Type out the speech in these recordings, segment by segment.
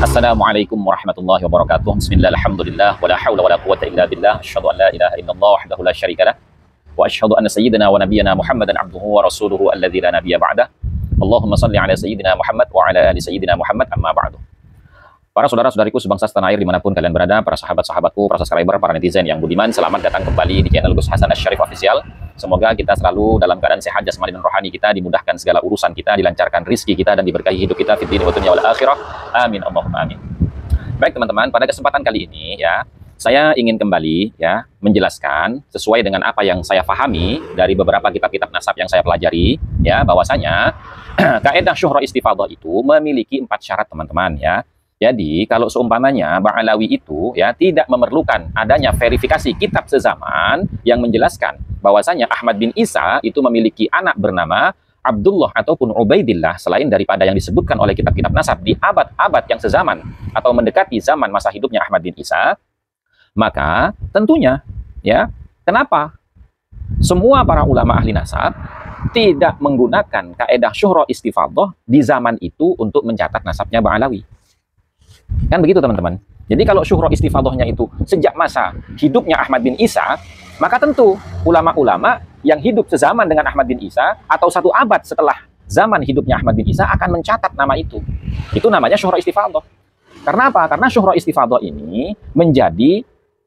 Assalamualaikum warahmatullahi wabarakatuh. Bismillah, alhamdulillah, wala hawla wala quwwata illa billah. Asyhadu an la ilaha illallah wahdahu la syarika lah. Wa asyhadu anna sayyidina wa nabiyyana Muhammadan abduhu wa rasuluhu alladzi la nabiyya ba'dah. Allahumma shalli ala sayyidina Muhammad wa ala ali sayyidina Muhammad, amma ba'du. Para saudara-saudariku sebangsa setanah air dimanapun kalian berada, para sahabat-sahabatku, para subscriber, para netizen yang budiman, selamat datang kembali di channel Gus Hasan Asy-Syarif Official. Semoga kita selalu dalam keadaan sehat jasmani dan rohani kita, dimudahkan segala urusan kita, dilancarkan rizki kita, dan diberkahi hidup kita fid dini wa dunya wal akhirah. Amin Allahumma amin. Baik teman-teman, pada kesempatan kali ini ya, saya ingin kembali ya menjelaskan sesuai dengan apa yang saya pahami dari beberapa kitab-kitab nasab yang saya pelajari ya, bahwasanya kaidah syuhra istifadhah itu memiliki 4 syarat teman-teman ya. Jadi kalau seumpamanya Ba'alawi itu ya tidak memerlukan adanya verifikasi kitab sezaman yang menjelaskan bahwasanya Ahmad bin Isa itu memiliki anak bernama Abdullah ataupun Ubaidillah selain daripada yang disebutkan oleh kitab-kitab nasab di abad-abad yang sezaman atau mendekati zaman masa hidupnya Ahmad bin Isa, maka tentunya ya kenapa semua para ulama ahli nasab tidak menggunakan kaidah syuhra istifadhah di zaman itu untuk mencatat nasabnya Ba'alawi. Kan begitu teman-teman. Jadi kalau syuhra istifadhahnya itu sejak masa hidupnya Ahmad bin Isa, maka tentu ulama-ulama yang hidup sezaman dengan Ahmad bin Isa atau 1 abad setelah zaman hidupnya Ahmad bin Isa akan mencatat nama itu. Itu namanya syuhra istifadhah. Karena apa? Karena syuhra istifadhah ini menjadi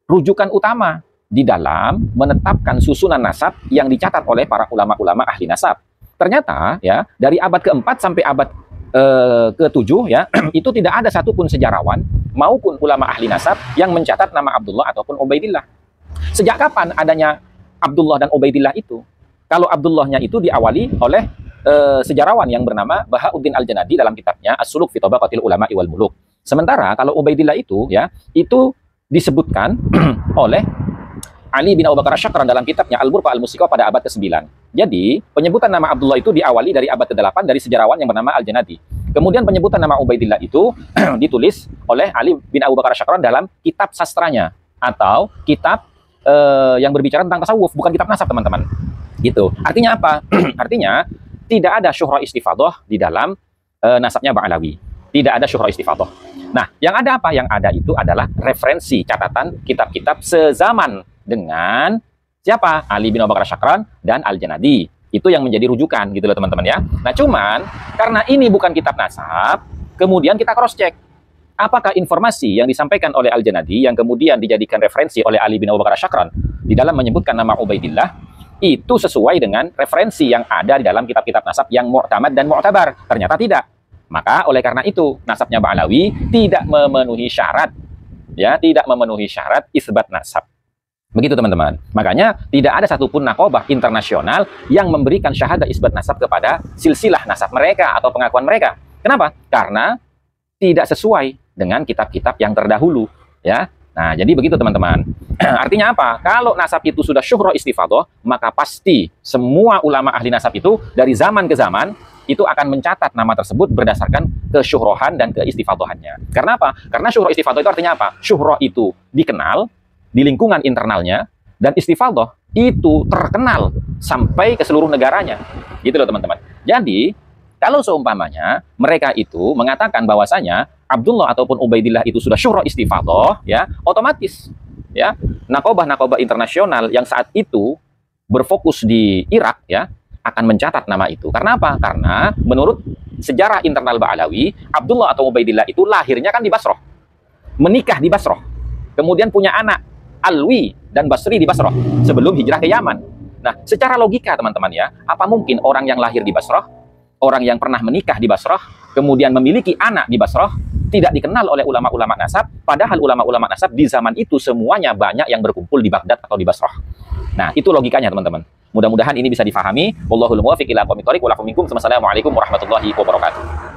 rujukan utama di dalam menetapkan susunan nasab yang dicatat oleh para ulama-ulama ahli nasab. Ternyata ya dari abad keempat sampai abad ke-7 ya, itu tidak ada satupun sejarawan maupun ulama ahli nasab yang mencatat nama Abdullah ataupun Ubaidillah. Sejak kapan adanya Abdullah dan Ubaidillah itu? Kalau Abdullahnya itu diawali oleh sejarawan yang bernama Bahauddin Al-Janadi dalam kitabnya As-Suluk fi Tabaqatil Ulama'i wal Muluk. Sementara kalau Ubaidillah itu ya, itu disebutkan oleh Ali bin Abu Bakar Asy-Syakran dalam kitabnya Al-Burqa Al-Musiqa pada abad ke-9. Jadi, penyebutan nama Abdullah itu diawali dari abad ke-8 dari sejarawan yang bernama Al-Janadi. Kemudian penyebutan nama Ubaidillah itu ditulis oleh Ali bin Abu Bakar Asy-Syakran dalam kitab sastranya atau kitab yang berbicara tentang tasawuf, bukan kitab nasab, teman-teman. Gitu. Artinya apa? Artinya tidak ada syuhra istifadhah di dalam nasabnya Ba'alawi. Tidak ada syuhra istifadhah. Nah, yang ada apa? Yang ada itu adalah referensi catatan kitab-kitab sezaman dengan siapa? Ali bin Abu Bakar Asy-Syakran dan Al-Janadi. Itu yang menjadi rujukan gitu loh teman-teman ya. Nah cuman karena ini bukan kitab nasab, kemudian kita cross check apakah informasi yang disampaikan oleh Al-Janadi yang kemudian dijadikan referensi oleh Ali bin Abu Bakar Asy-Syakran di dalam menyebutkan nama Ubaidillah itu sesuai dengan referensi yang ada di dalam kitab-kitab nasab yang mu'tamad dan mu'tabar. Ternyata tidak. Maka oleh karena itu nasabnya Ba'alawi tidak memenuhi syarat ya, tidak memenuhi syarat isbat nasab. Begitu teman-teman. Makanya tidak ada satupun naqobah internasional yang memberikan syahadah isbat nasab kepada silsilah nasab mereka atau pengakuan mereka. Kenapa? Karena tidak sesuai dengan kitab-kitab yang terdahulu. Ya. Nah, jadi begitu teman-teman. Artinya apa? Kalau nasab itu sudah syuhra istifadhah, maka pasti semua ulama ahli nasab itu dari zaman ke zaman itu akan mencatat nama tersebut berdasarkan kesyuhrohan dan keistifadhahannya. Karena apa? Karena syuhra istifadhah itu artinya apa? Syuhra itu dikenal di lingkungan internalnya, dan istifadhah itu terkenal sampai ke seluruh negaranya. Gitu loh teman-teman. Jadi, kalau seumpamanya mereka itu mengatakan bahwasanya Abdullah ataupun Ubaidillah itu sudah syuhra istifadhah, ya, otomatis ya, naqobah-naqobah internasional yang saat itu berfokus di Irak ya, akan mencatat nama itu. Karena apa? Karena menurut sejarah internal Ba'alawi, Abdullah atau Ubaidillah itu lahirnya kan di Basrah. Menikah di Basrah. Kemudian punya anak Alwi dan Basri di Basrah sebelum hijrah ke Yaman. Nah, secara logika teman-teman ya, apa mungkin orang yang lahir di Basrah, orang yang pernah menikah di Basrah, kemudian memiliki anak di Basrah, tidak dikenal oleh ulama-ulama nasab, padahal ulama-ulama nasab di zaman itu semuanya banyak yang berkumpul di Baghdad atau di Basrah. Nah, itu logikanya teman-teman. Mudah-mudahan ini bisa difahami. Wallahul muwaffiq ila aqwamit thoriq wa lakum minkum. Wassalamualaikum warahmatullahi wabarakatuh.